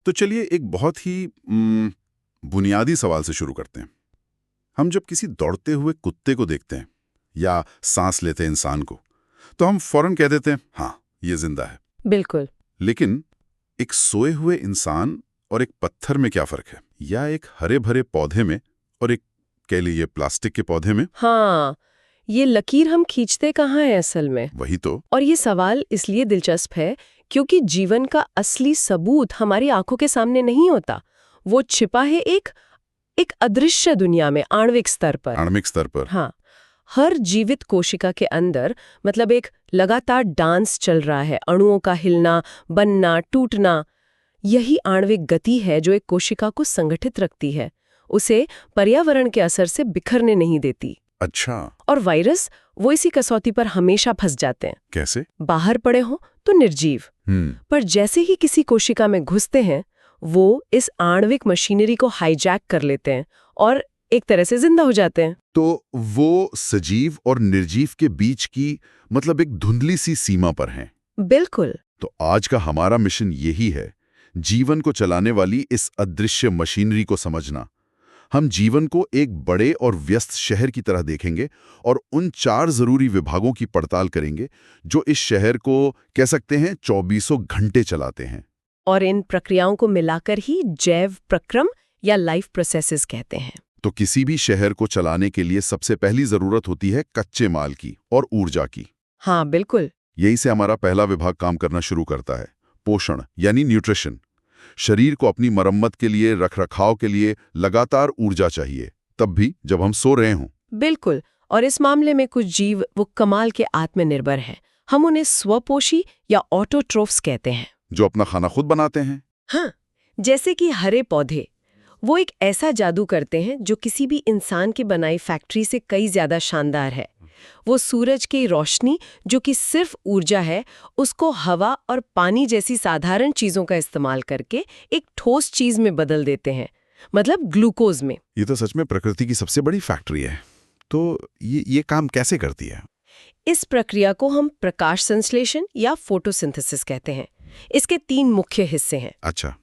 तो चलिए एक बहुत ही बुनियादी सवाल से शुरू करते हैं। हम जब किसी दौड़ते हुए कुत्ते को देखते हैं या सांस लेते इंसान को, तो हम फौरन कह देते हैं हाँ, ये जिंदा है। बिल्कुल। लेकिन एक सोए हुए इंसान और एक पत्थर में क्या फर्क है? या एक हरे भरे पौधे में और एक कह लीजिए प्लास्टिक के पौधे में? हाँ, ये लकीर हम खींचते कहाँ हैं असल में? वही तो। और ये सवाल इसलिए दिलचस्प है क्योंकि जीवन का असली सबूत हमारी आंखों के सामने नहीं होता। वो छिपा है एक अदृश्य दुनिया में, आणविक स्तर पर। आणविक स्तर पर। हाँ, हर जीवित कोशिका के अंदर मतलब एक लगातार डांस चल रहा है, अणुओं का हिलना, बनना, टूटना। यही आणविक गति है जो एक कोशिका को संगठित रखती है, उसे पर्यावरण के असर से बिखरने नहीं देती। अच्छा। और वायरस वो इसी कसौटी पर हमेशा फंस जाते हैं। कैसे? बाहर पड़े हो तो निर्जीव, पर जैसे ही किसी कोशिका में घुसते हैं, वो इस आणविक मशीनरी को हाईजैक कर लेते हैं और एक तरह से जिंदा हो जाते हैं। तो वो सजीव और निर्जीव के बीच की मतलब एक धुंधली सी सीमा पर हैं। बिल्कुल। तो आज का हमारा मिशन यही है, जीवन को चलाने वाली इस अदृश्य मशीनरी को समझना। हम जीवन को एक बड़े और व्यस्त शहर की तरह देखेंगे और उन 4 जरूरी विभागों की पड़ताल करेंगे जो इस शहर को कह सकते हैं 24 घंटे चलाते हैं। और इन प्रक्रियाओं को मिलाकर ही जैव प्रक्रम या लाइफ प्रोसेसेस कहते हैं। तो किसी भी शहर को चलाने के लिए सबसे पहली जरूरत होती है कच्चे माल की और ऊर्जा की। हाँ, बिल्कुल। यही से हमारा पहला विभाग काम करना शुरू करता है, पोषण यानी न्यूट्रिशन। शरीर को अपनी मरम्मत के लिए, रखरखाव के लिए लगातार ऊर्जा चाहिए, तब भी जब हम सो रहे हों। बिल्कुल। और इस मामले में कुछ जीव वो कमाल के आत्मनिर्भर हैं। हम उन्हें स्वपोषी या ऑटोट्रोफ्स कहते हैं, जो अपना खाना खुद बनाते हैं। हाँ, जैसे कि हरे पौधे। वो एक ऐसा जादू करते हैं जो किसी भी इंसान की बनाई फैक्ट्री से कई ज्यादा शानदार है। वो सूरज की रोशनी, जो कि सिर्फ ऊर्जा है, उसको हवा और पानी जैसी साधारण चीजों का इस्तेमाल करके एक ठोस चीज में बदल देते हैं, मतलब ग्लूकोज में। ये तो सच में प्रकृति की सबसे बड़ी फैक्ट्री है। तो ये काम कैसे करती है? इस प्रक्रिया को हम प्रकाश संश्लेषण या फोटोसिंथेसिस कहते हैं। इसके 3 मुख्य हिस्से हैं। अच्छा।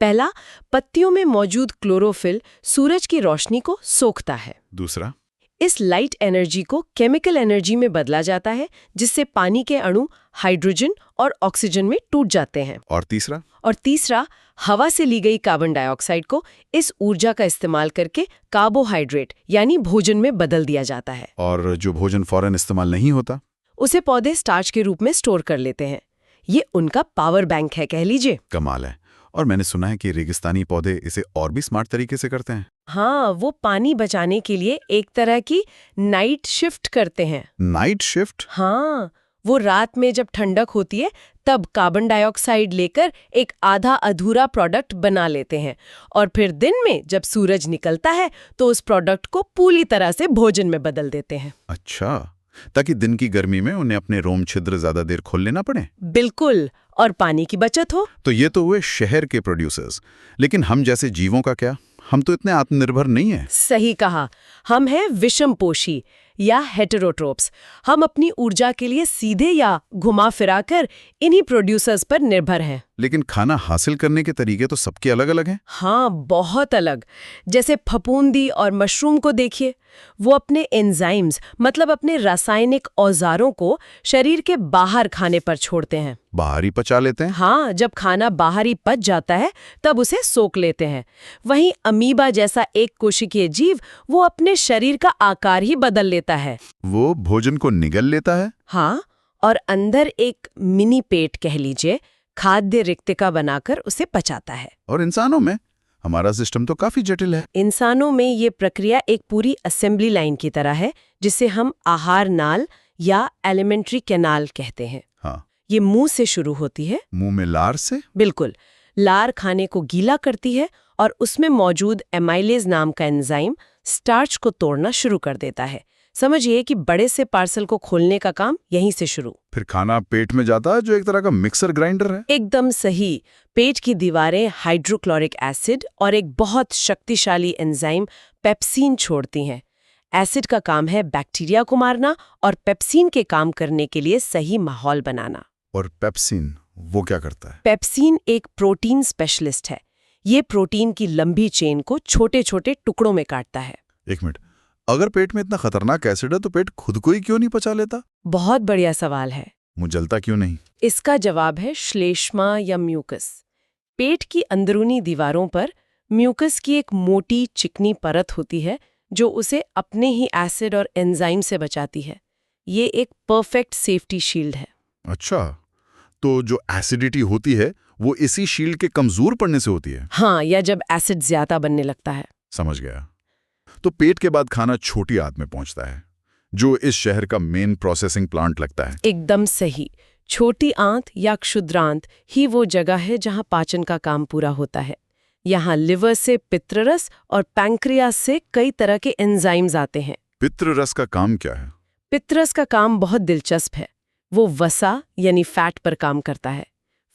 पहला, पत्तियों में मौजूद क्लोरोफिल सूरज की रोशनी को सोखता है। दूसरा, इस लाइट एनर्जी को केमिकल एनर्जी में बदला जाता है, जिससे पानी के अणु हाइड्रोजन और ऑक्सीजन में टूट जाते हैं। और तीसरा, हवा से ली गई कार्बन डाइऑक्साइड को इस ऊर्जा का इस्तेमाल करके कार्बोहाइड्रेट यानी भोजन में बदल दिया जाता है। और जो भोजन फौरन इस्तेमाल नहीं होता, उसे पौधे स्टार्च के रूप में स्टोर कर लेते हैं। ये उनका पावर बैंक है, कह लीजिए। कमाल है। और मैंने सुना है कि रेगिस्तानी पौधे इसे और भी स्मार्ट तरीके से करते हैं। हाँ, वो पानी बचाने के लिए एक तरह की नाइट शिफ्ट करते हैं। Night shift? हाँ, वो रात में जब ठंडक होती है तब कार्बन डाइऑक्साइड लेकर एक आधा अधूरा प्रोडक्ट बना लेते हैं, और फिर दिन में जब सूरज निकलता है तो उस प्रोडक्ट को पूरी तरह से भोजन में बदल देते हैं। अच्छा, ताकि दिन की गर्मी में उन्हें अपने रोम छिद्र ज्यादा देर खोलने ना पड़े। बिल्कुल, और पानी की बचत हो। तो ये तो हुए शहर के प्रोड्यूसर्स, लेकिन हम जैसे जीवों का क्या? हम तो इतने आत्मनिर्भर नहीं है। सही कहा, हम हैं विषमपोषी या हेटेरोट्रोप्स। हम अपनी ऊर्जा के लिए सीधे या घुमा फिराकर इन्हीं प्रोड्यूसर्स पर निर्भर हैं। लेकिन खाना हासिल करने के तरीके तो सबके अलग अलग हैं। हाँ, बहुत अलग। जैसे फफूंदी और मशरूम को देखिए, वो अपने एंजाइम्स मतलब अपने रासायनिक औजारों को शरीर के बाहर खाने पर छोड़ते हैं। बाहर ही पचा लेते हैं? हाँ, जब खाना बाहर ही पच जाता है तब उसे सोख लेते हैं। वहीं अमीबा जैसा एक कोशिकीय जीव वो अपने शरीर का आकार ही बदल लेता है। वो भोजन को निगल लेता है? हाँ, और अंदर एक मिनी पेट कह लीजिए, खाद्य रिक्तिका बनाकर उसे पचाता है। और इंसानों में हमारा सिस्टम तो काफी जटिल है। इंसानों में ये प्रक्रिया एक पूरी असेंबली लाइन की तरह है, जिसे हम आहार नाल या एलिमेंट्री कैनाल कहते हैं। हाँ। ये मुंह से शुरू होती है। मुंह में लार से? बिल्कुल। लार खाने को गीला करती है और उसमें मौजूद एमाइलेज नाम का एंजाइम स्टार्च को तोड़ना शुरू कर देता है। समझिए कि बड़े से पार्सल को खोलने का काम यहीं से शुरू। फिर खाना पेट में जाता है, जो एक तरह का मिक्सर ग्राइंडर है। एकदम सही। पेट की दीवारें हाइड्रोक्लोरिक एसिड और एक बहुत शक्तिशाली एंजाइम पेप्सिन छोड़ती हैं। एसिड का काम है बैक्टीरिया को मारना और पेप्सिन के काम करने के लिए सही माहौल बनाना। और पेप्सिन वो क्या करता है? पेप्सिन एक प्रोटीन स्पेशलिस्ट है। ये प्रोटीन की लंबी चेन को छोटे छोटे टुकड़ों में काटता है। एक मिनट, अगर पेट में इतना खतरनाक एसिड है तो पेट खुद को ही क्यों नहीं पचा लेता? बहुत बढ़िया सवाल है। मुंह जलता क्यों नहीं? इसका जवाब है श्लेष्मा या म्यूकस। पेट की अंदरूनी दीवारों पर म्यूकस की एक मोटी चिकनी परत होती है जो उसे अपने ही एसिड और एंजाइम से बचाती है। ये एक परफेक्ट सेफ्टी शील्ड है। अच्छा, तो जो एसिडिटी होती है वो इसी शील्ड के कमजोर पड़ने से होती है? हाँ, या जब एसिड ज्यादा बनने लगता है। समझ गया। तो पेट के बाद खाना छोटी आंत में पहुंचता है, जो इस शहर का मेन प्रोसेसिंग प्लांट लगता है। एकदम सही। छोटी आंत या क्षुद्रांत ही वो जगह है जहाँ पाचन का काम पूरा होता है। यहाँ लिवर से पित्तरस और पैंक्रियास से कई तरह के एंजाइम्स आते हैं। पित्तरस का काम क्या है? पित्तरस का काम बहुत दिलचस्प है। वो वसा यानी फैट पर काम करता है।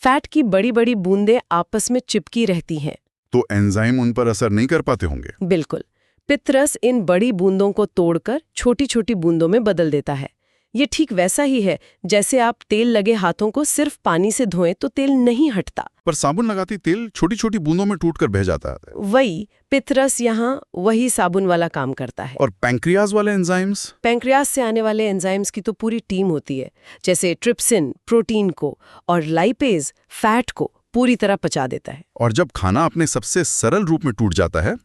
फैट की बड़ी बड़ी बूंदें आपस में चिपकी रहती हैं। तो एंजाइम उन पर असर नहीं कर पाते होंगे? बिल्कुल। पित्तरस इन बड़ी बूंदों को तोड़कर छोटी छोटी बूंदों में बदल देता है। ये ठीक वैसा ही है जैसे आप तेल लगे हाथों को सिर्फ पानी से धोएं तो तेल नहीं हटता। पर साबुन लगाती तेल छोटी छोटी बूंदों में टूटकर बह जाता है। वही पित्तरस यहाँ वही साबुन वाला काम करता है। और पैंक्रियाज वाले एंजाइम्स? पैंक्रियास से आने वाले एंजाइम्स की तो पूरी टीम होती है, जैसे ट्रिप्सिन प्रोटीन को और लाइपेज फैट को पूरी तरह पचा देता है। और जब खाना अपने सबसे सरल रूप में टूट जाता है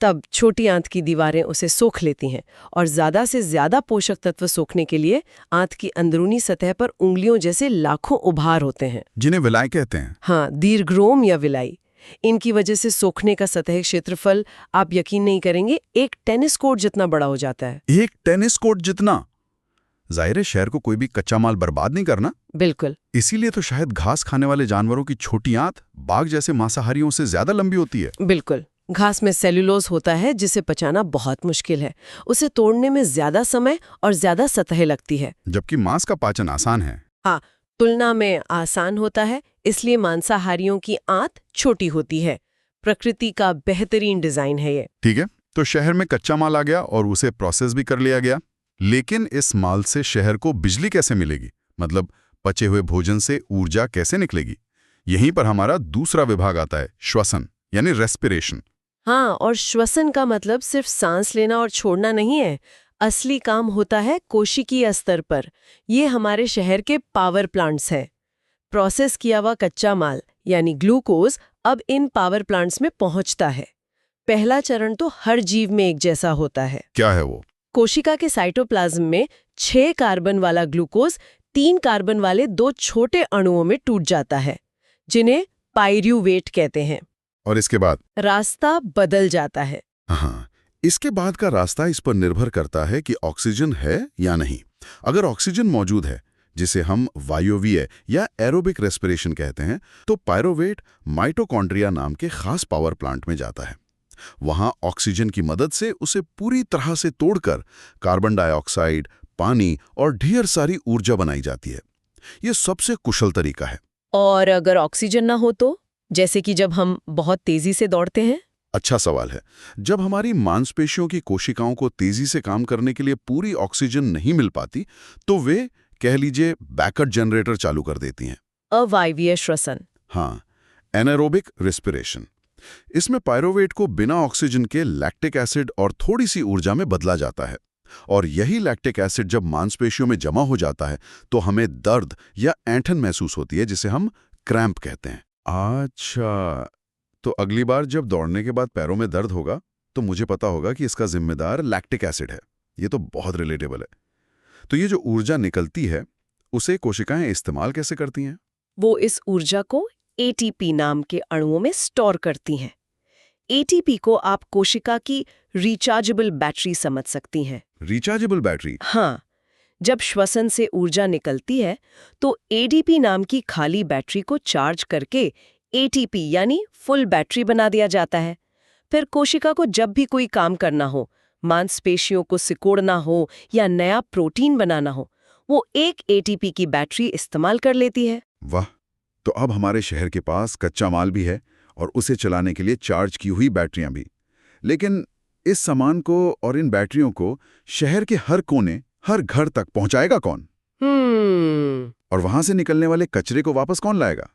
तब छोटी आंत की दीवारें उसे सोख लेती हैं और ज्यादा से ज्यादा पोषक तत्व सोखने के लिए आंत की अंदरूनी सतह पर उंगलियों जैसे लाखों उभार होते हैं, जिन्हें विलाई कहते हैं। हाँ, दीर्घ्रोम या विलाई। इनकी वजह से सोखने का सतह क्षेत्रफल, आप यकीन नहीं करेंगे, एक टेनिस कोर्ट जितना बड़ा हो जाता है। एक टेनिस कोर्ट जितना? जाहिर है शहर को कोई भी कच्चा माल बर्बाद नहीं करना। बिल्कुल। इसीलिए तो शायद घास खाने वाले जानवरों की छोटी आंत बाघ जैसे मांसाहारियों से ज्यादा लंबी होती है। बिल्कुल। घास में सेल्यूलोज होता है जिसे पचाना बहुत मुश्किल है। उसे तोड़ने में ज्यादा समय और ज्यादा सतह लगती है, जबकि मांस का पाचन आसान है। हाँ, तुलना में आसान होता है, इसलिए मांसाहारियों की आंत छोटी होती है। प्रकृति का बेहतरीन डिजाइन है ये। ठीक है, तो शहर में कच्चा माल आ गया और उसे प्रोसेस भी कर लिया गया, लेकिन इस माल से शहर को बिजली कैसे मिलेगी? मतलब पचे हुए भोजन से ऊर्जा कैसे निकलेगी? यहीं पर हमारा दूसरा विभाग आता है, श्वसन यानी रेस्पिरेशन। हाँ, और श्वसन का मतलब सिर्फ सांस लेना और छोड़ना नहीं है। असली काम होता है कोशिकीय स्तर पर। ये हमारे शहर के पावर प्लांट्स हैं। प्रोसेस किया हुआ कच्चा माल यानी ग्लूकोज अब इन पावर प्लांट्स में पहुंचता है। पहला चरण तो हर जीव में एक जैसा होता है। क्या है वो? कोशिका के साइटोप्लाज्म में 6 कार्बन वाला ग्लूकोज 3 कार्बन वाले 2 छोटे अणुओं में टूट जाता है, जिन्हें पाइरूवेट कहते हैं। और इसके बाद रास्ता बदल जाता है। हाँ, इसके बाद का रास्ता इस पर निर्भर करता है कि ऑक्सीजन है या नहीं। अगर ऑक्सीजन मौजूद है, जिसे हम वायवीय या एरोबिक रेस्पिरेशन कहते हैं, तो पाइरूवेट माइटोकॉन्ड्रिया नाम के खास पावर प्लांट में जाता है। वहां ऑक्सीजन की मदद से उसे पूरी तरह से तोड़कर कार्बन डाइऑक्साइड, पानी और ढेर सारी ऊर्जा बनाई जाती है। यह सबसे कुशल तरीका है। और अगर ऑक्सीजन ना हो तो, जैसे कि जब हम बहुत तेजी से दौड़ते हैं? अच्छा सवाल है। जब हमारी मांसपेशियों की कोशिकाओं को तेजी से काम करने के लिए पूरी ऑक्सीजन नहीं मिल पाती, तो वे कह लीजिए बैकअप जनरेटर चालू कर देती हैं। अवायवीय श्वसन। हाँ, एनारोबिक रेस्पिरेशन। इसमें पाइरूवेट को बिना ऑक्सीजन के लैक्टिक एसिड और थोड़ी सी ऊर्जा में बदला जाता है, और यही लैक्टिक एसिड जब मांसपेशियों में जमा हो जाता है तो हमें दर्द या ऐंठन महसूस होती है, जिसे हम क्रैम्प कहते हैं। अच्छा, तो अगली बार जब दौड़ने के बाद पैरों में दर्द होगा तो मुझे पता होगा कि इसका जिम्मेदार लैक्टिक एसिड है। ये तो बहुत रिलेटेबल है। तो ये जो ऊर्जा निकलती है उसे कोशिकाएं इस्तेमाल कैसे करती हैं? वो इस ऊर्जा को एटीपी नाम के अणुओं में स्टोर करती हैं। एटीपी को आप कोशिका की रिचार्जेबल बैटरी समझ सकती हैं। Rechargeable battery? हाँ, जब श्वसन से ऊर्जा निकलती है तो एडीपी नाम की खाली बैटरी को चार्ज करके एटीपी यानी फुल बैटरी बना दिया जाता है। फिर कोशिका को जब भी कोई काम करना हो, मांसपेशियों को सिकोड़ना हो या नया प्रोटीन बनाना हो, वो एक एटीपी की बैटरी इस्तेमाल कर लेती है। वाह! तो अब हमारे शहर के पास कच्चा माल भी है और उसे चलाने के लिए चार्ज की हुई बैटरियां भी। लेकिन इस सामान को और इन बैटरियों को शहर के हर कोने, हर घर तक पहुंचाएगा कौन? और वहां से निकलने वाले कचरे को वापस कौन लाएगा?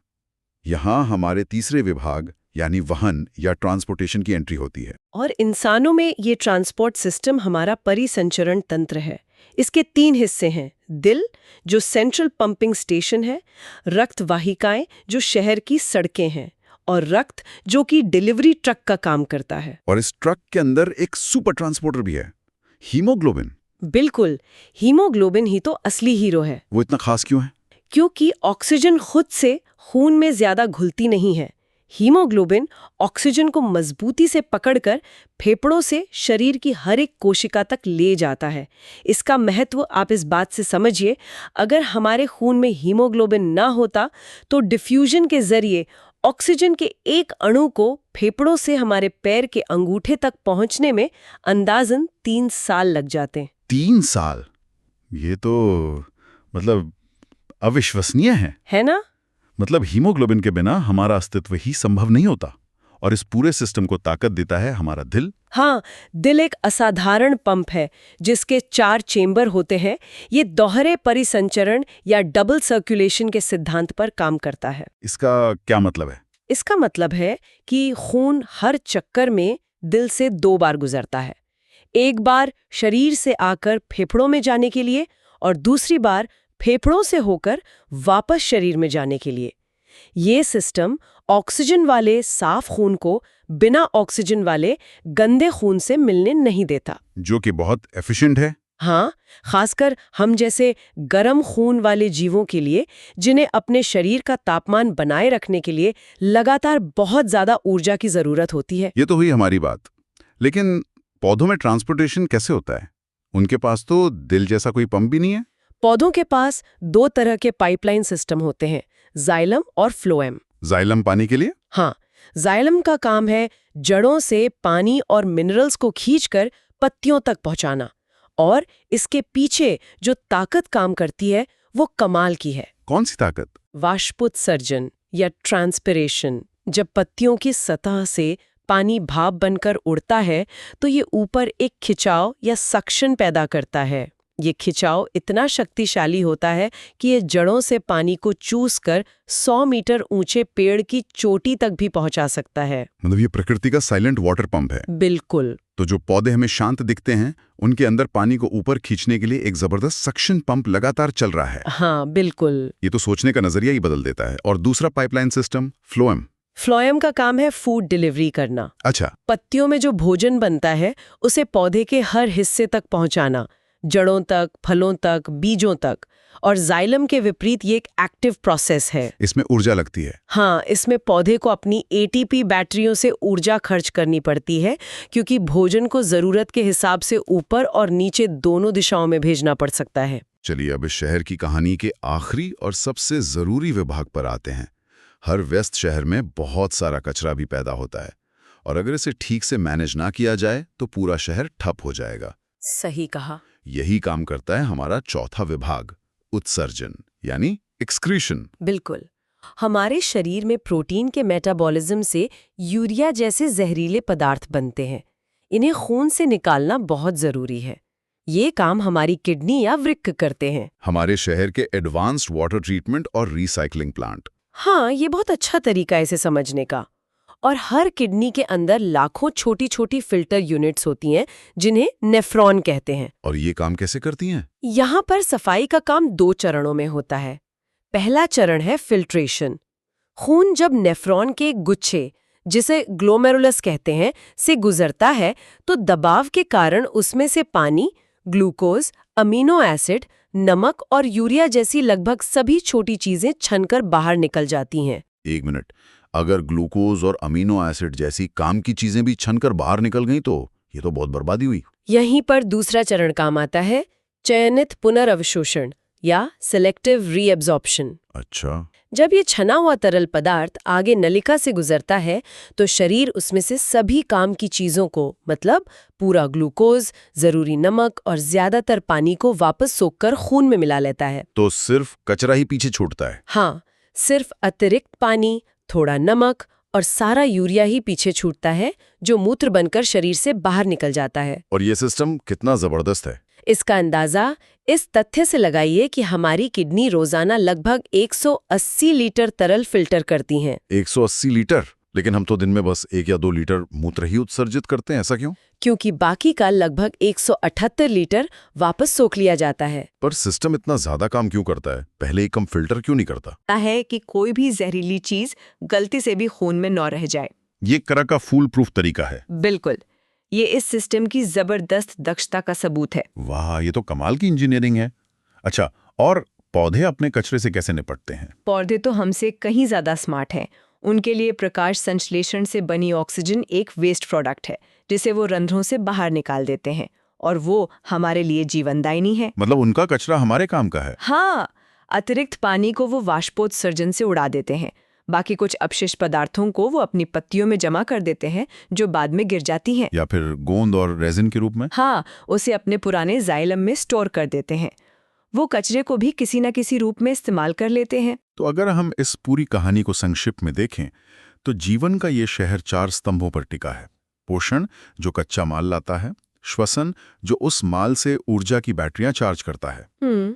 यहाँ हमारे तीसरे विभाग यानी वाहन या ट्रांसपोर्टेशन की एंट्री होती है। और इंसानों में ये ट्रांसपोर्ट सिस्टम हमारा परिसंचरण तंत्र है। इसके 3 हिस्से हैं। दिल, जो सेंट्रल पंपिंग स्टेशन है, रक्त वाहिकाएं, जो शहर की सड़कें हैं, और रक्त, जो कि डिलीवरी ट्रक का काम करता है। और इस ट्रक के अंदर एक सुपर ट्रांसपोर्टर भी है, हीमोग्लोबिन। बिल्कुल, हीमोग्लोबिन ही तो असली हीरो है। वो इतना खास क्यों है? क्योंकि ऑक्सीजन खुद से खून में ज्यादा घुलती नहीं है। हीमोग्लोबिन ऑक्सीजन को मजबूती से पकड़कर फेफड़ों से शरीर की हर एक कोशिका तक ले जाता है। इसका महत्व आप इस बात से समझिए, अगर हमारे खून में हीमोग्लोबिन ना होता तो डिफ्यूजन के जरिए ऑक्सीजन के एक अणु को फेफड़ों से हमारे पैर के अंगूठे तक पहुंचने में अंदाजन 3 साल लग जाते। 3 साल? ये तो मतलब अविश्वसनीय है ना? मतलब हीमोग्लोबिन के बिना हमारा अस्तित्व ही संभव नहीं होता। और इस पूरे सिस्टम को ताकत देता है हमारा दिल। हाँ, दिल एक असाधारण पंप है जिसके 4 चेंबर होते हैं। ये दोहरे परिसंचरण या डबल सर्कुलेशन के सिद्धांत पर काम करता है। इसका क्या मतलब है? इसका मतलब है कि खून हर चक्कर में दिल से 2 बार गुजरता है। एक बार शरीर से आकर फेफड़ों में जाने के लिए और दूसरी बार फेफड़ों से होकर वापस शरीर में जाने के लिए। ये सिस्टम ऑक्सीजन वाले साफ खून को बिना ऑक्सीजन वाले गंदे खून से मिलने नहीं देता, जो कि बहुत एफिशिएंट है। हाँ, खासकर हम जैसे गर्म खून वाले जीवों के लिए, जिन्हें अपने शरीर का तापमान बनाए रखने के लिए लगातार बहुत ज्यादा ऊर्जा की जरूरत होती है। ये तो हुई हमारी बात, लेकिन पौधों में ट्रांसपोर्टेशन कैसे होता है? उनके पास तो दिल जैसा कोई पंप भी नहीं है। पौधों के पास 2 तरह के पाइपलाइन सिस्टम होते हैं, जाइलम और फ्लोएम। जाइलम पानी के लिए? हाँ, जाइलम का काम है जड़ों से पानी और मिनरल्स को खींचकर पत्तियों तक पहुंचाना, और इसके पीछे जो ताकत काम करती है वो कमाल की है। कौन सी ताकत? वाष्पोत्सर्जन या ट्रांसपिरेशन। जब पत्तियों की सतह से पानी भाप बनकर उड़ता है तो ये ऊपर एक खिंचाव या सक्शन पैदा करता है। ये खिंचाव इतना शक्तिशाली होता है कि ये जड़ों से पानी को चूस कर 100 मीटर ऊंचे पेड़ की चोटी तक भी पहुंचा सकता है। मतलब ये प्रकृति का साइलेंट वाटर पंप है। बिल्कुल। तो जो पौधे हमें शांत दिखते हैं, उनके अंदर पानी को ऊपर खींचने के लिए एक जबरदस्त सक्शन पंप लगातार चल रहा है। हाँ, बिल्कुल। ये तो सोचने का नजरिया ही बदल देता है। और दूसरा पाइपलाइन सिस्टम फ्लोएम। फ्लोएम का काम है फूड डिलीवरी करना। अच्छा। पत्तियों में जो भोजन बनता है उसे पौधे के हर हिस्से तक पहुंचाना, जड़ों तक, फलों तक, बीजों तक। और जाइलम के विपरीत ये एक एक्टिव प्रोसेस है। इसमें ऊर्जा लगती है। हाँ, इसमें पौधे को अपनी एटीपी बैटरियों से ऊर्जा खर्च करनी पड़ती है, क्योंकि भोजन को जरूरत के हिसाब से ऊपर और नीचे दोनों दिशाओं में भेजना पड़ सकता है। चलिए अब इस शहर की कहानी के आखिरी और सबसे जरूरी विभाग पर आते हैं। हर व्यस्त शहर में बहुत सारा कचरा भी पैदा होता है, और अगर इसे ठीक से मैनेज ना किया जाए तो पूरा शहर ठप हो जाएगा। सही कहा। यही काम करता है हमारा चौथा विभाग, उत्सर्जन यानी एक्सक्रीशन। बिल्कुल। हमारे शरीर में प्रोटीन के मेटाबॉलिज्म से यूरिया जैसे जहरीले पदार्थ बनते हैं। इन्हें खून से निकालना बहुत जरूरी है। ये काम हमारी किडनी या वृक्क करते हैं। हमारे शहर के एडवांस्ड वाटर ट्रीटमेंट और रिसाइकलिंग प्लांट। हाँ, ये बहुत अच्छा तरीका है इसे समझने का। और हर किडनी के अंदर लाखों छोटी छोटी फिल्टर यूनिट्स होती हैं जिन्हें नेफ्रॉन कहते हैं। और ये काम कैसे करती हैं? यहाँ पर सफाई का काम 2 चरणों में होता है। पहला चरण है फिल्ट्रेशन। खून जब नेफ्रॉन के गुच्छे, जिसे ग्लोमेरुलस कहते हैं, से गुजरता है तो दबाव के कारण उसमें से पानी, ग्लूकोज, अमीनो एसिड, नमक और यूरिया जैसी लगभग सभी छोटी चीजें छनकर बाहर निकल जाती हैं। 1 मिनट, अगर ग्लूकोज और अमीनो एसिड जैसी काम की चीजें भी छनकर बाहर निकल गईं तो ये तो बहुत बर्बादी हुई। यहीं पर दूसरा चरण काम आता है, चयनित पुनर्अवशोषण या सिलेक्टिव रीएब्जॉर्प्शन। अच्छा। जब ये छना हुआ तरल पदार्थ आगे नलिका से गुजरता है तो शरीर उसमें से सभी काम की चीजों को, मतलब पूरा ग्लूकोज, जरूरी नमक और ज्यादातर पानी को वापस सोखकर खून में मिला लेता है। तो सिर्फ कचरा ही पीछे छूटता है? हाँ, सिर्फ अतिरिक्त पानी, थोड़ा नमक और सारा यूरिया ही पीछे छूटता है, जो मूत्र बनकर शरीर से बाहर निकल जाता है। और ये सिस्टम कितना जबरदस्त है। इसका अंदाजा इस तथ्य से लगाइए कि हमारी किडनी रोजाना लगभग 180 लीटर तरल फिल्टर करती हैं। 180 लीटर? लेकिन हम तो दिन में बस 1 या 2 लीटर मूत्र ही उत्सर्जित करते हैं, ऐसा क्यों? क्योंकि बाकी का लगभग 178 लीटर वापस सोख लिया जाता है। पर सिस्टम इतना ज्यादा काम क्यों करता है? पहले ही कम फिल्टर क्यों नहीं करता? है कि कोई भी जहरीली चीज गलती से भी खून में न रह जाए। ये एक तरह का फूल प्रूफ तरीका है। बिल्कुल, ये इस सिस्टम की जबरदस्त दक्षता का सबूत है। वाह, ये तो कमाल की इंजीनियरिंग है। अच्छा, और पौधे अपने कचरे से कैसे निपटते हैं? पौधे तो हमसे कहीं ज्यादा स्मार्ट हैं। उनके लिए प्रकाश संश्लेषण से बनी ऑक्सीजन एक वेस्ट प्रोडक्ट है, जिसे वो रंध्रों से बाहर निकाल देते हैं, और वो हमारे लिए जीवनदायिनी है। मतलब उनका कचरा हमारे काम का है? हाँ, अतिरिक्त पानी को वो वाष्पोत्सर्जन से उड़ा देते हैं। बाकी कुछ अपशिष्ट पदार्थों को वो अपनी पत्तियों में जमा कर देते हैं, जो बाद में गिर जाती हैं। या फिर गोंद और रेजिन के रूप में? हाँ, उसे अपने पुराने जाइलम में स्टोर कर देते हैं। वो कचरे को भी किसी न किसी रूप में इस्तेमाल कर लेते हैं। तो अगर हम इस पूरी कहानी को संक्षिप्त में देखें, तो जीवन का ये शहर 4 स्तंभों पर टिका है। पोषण, जो कच्चा माल लाता है। श्वसन, जो उस माल से ऊर्जा की बैटरियां चार्ज करता है।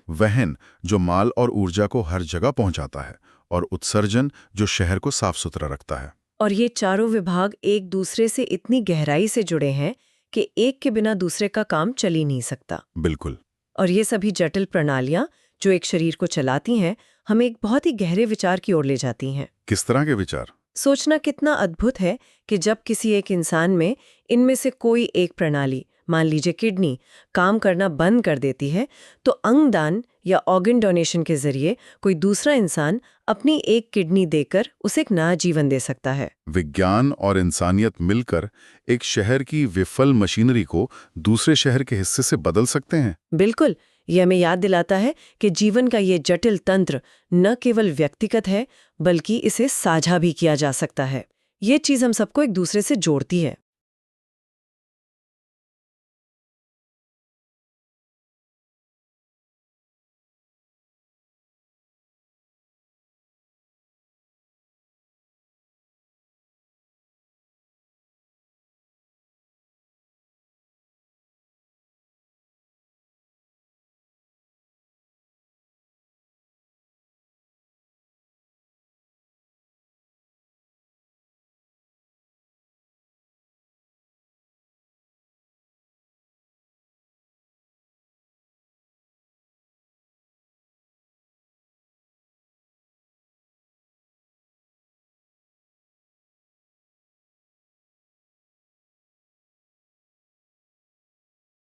वहन, जो माल और ऊर्जा को हर जगह पहुंचाता है। और उत्सर्जन, जो शहर को साफ सुथरा रखता है। और ये चारों विभाग एक दूसरे से इतनी गहराई से जुड़े हैं कि एक के बिना दूसरे का काम चल ही नहीं सकता। बिल्कुल। और ये सभी जटिल प्रणालियां जो एक शरीर को चलाती हैं, हमें एक बहुत ही गहरे विचार की ओर ले जाती हैं। किस तरह के विचार? सोचना कितना अद्भुत है कि जब किसी एक इंसान में इनमें से कोई एक प्रणाली, मान लीजिए किडनी, काम करना बंद कर देती है, तो अंगदान या ऑर्गन डोनेशन के जरिए कोई दूसरा इंसान अपनी एक किडनी देकर उसे एक नया जीवन दे सकता है। विज्ञान और इंसानियत मिलकर एक शहर की विफल मशीनरी को दूसरे शहर के हिस्से से बदल सकते हैं। बिल्कुल, ये हमें याद दिलाता है कि जीवन का ये जटिल तंत्र न केवल व्यक्तिगत है, बल्कि इसे साझा भी किया जा सकता है। ये चीज हम सबको एक दूसरे से जोड़ती है।